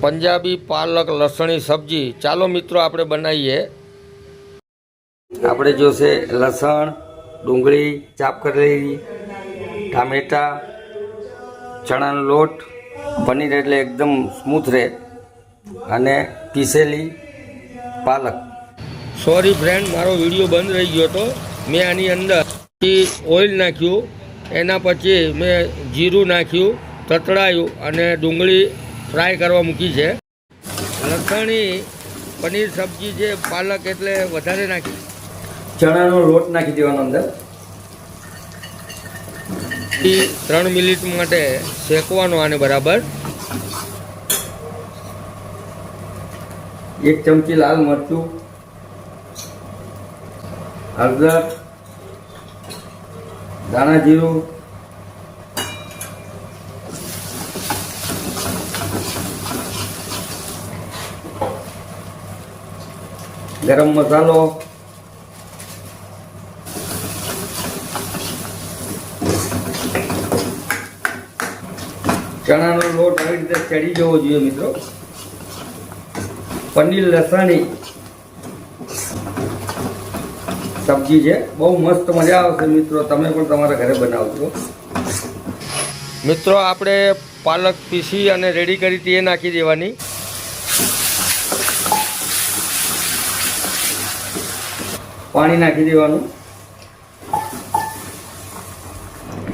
પંજાબી પાલક લસણી સબ્જી। ચાલો મિત્રો આપણે બનાવીએ। આપણે જોશે લસણ, ડુંગળી ચાપ કરેલી, ટામેટા, ચણાનો લોટ, પનીર એટલે એકદમ સ્મૂથ રહે, અને પીસેલી પાલક। સોરી ફ્રેન્ડ, મારો વિડીયો બંધ રહી ગયો હતો। મેં આની અંદર ઓઇલ નાખ્યું, એના પછી મેં જીરું નાખ્યું, તતડાયું અને ડુંગળી ફ્રાય કરવા મૂકી છે। લસણી પનીર સબ્જી છે, પાલક એટલે વધારે નાખી। ચણાનો લોટ નાખી દેવાનો અંદર, 3 મિનિટ માટે શેકવાનો આને બરાબર। 1 ચમચી લાલ મરચું, હળદર, ધાણા જીરું, ગરમ મસાલો, ચણાનો લોટ આવી રીતે ચડી જવો જોઈએ મિત્રો। પનીર લસણી સબ્જી છે, બહુ મસ્ત મજા આવશે મિત્રો। તમે પણ તમારા ઘરે બનાવજો મિત્રો। આપણે પાલક પીસી અને રેડી કરી તે નાખી દેવાની। પાણી નાખી દેવાનું।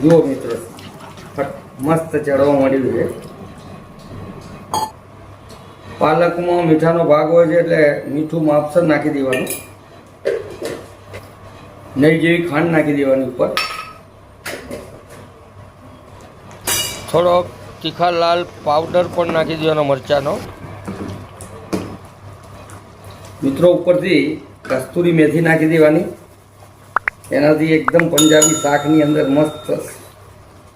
જુઓ મિત્રો, મસ્ત ચડવા માંડ્યું છે। પાલકમાં મીઠાનો ભાગ હોય છે એટલે મીઠું માપસર નાખી દેવાનું। નહીં જેવી ખાંડ નાખી દેવાની ઉપર। થોડો તીખા લાલ પાવડર પણ નાખી દેવાનો મરચાંનો મિત્રો। ઉપરથી કસ્તુરી મેથી નાખી દેવાની, એનાથી એકદમ પંજાબી શાકની અંદર મસ્ત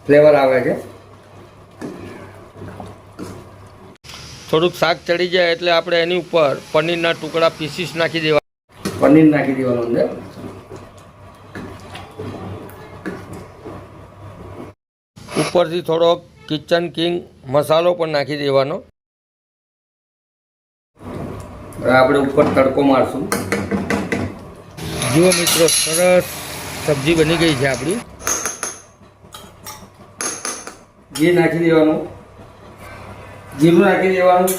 ફ્લેવર આવે છે। થોડુંક શાક ચડી જાય એટલે આપણે એની ઉપર પનીરના ટુકડા પીસીસ નાખી દેવા। પનીર નાખી દેવાનું અંદર, ઉપરથી થોડો કિચન કિંગ મસાલો પણ નાખી દેવાનો। આપણે ઉપર તડકો મારશું। જુઓ મિત્રો, સરસ સબ્જી બની ગઈ છે આપણી। ઘી નાખી દેવાનું, જીરું નાખી દેવાનું,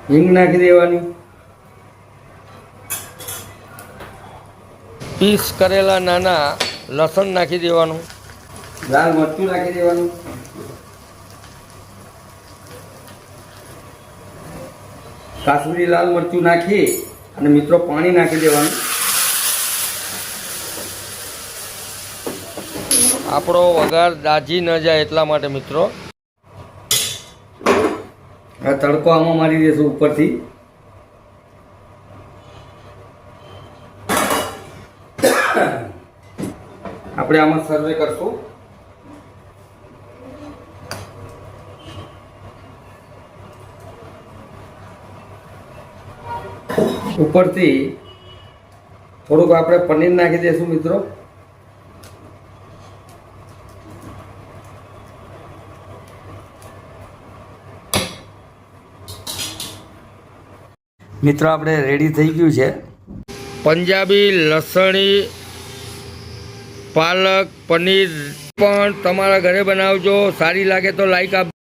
હિંગ નાખી દેવાની, પીસ કરેલા નાના લસણ નાખી દેવાનું, લાલ મરચું નાખી દેવાનું, કાશ્મીરી લાલ મરચું નાખી અને મિત્રો પાણી નાખી દેવાનું। આપણો વઘાર દાજી ન જાય એટલા માટે મિત્રો। આ તડકો આમાં મારી દેશું ઉપરથી। આપણે આમાં સર્વે કરશું। ઉપરથી થોડુંક આપણે પનીર નાખી દઈશું મિત્રો। મિત્રો આપણે રેડી થઈ ગયું છે પંજાબી લસણી પાલક પનીર। પણ તમારા ઘરે બનાવજો, સારી લાગે તો લાઈક આપજો।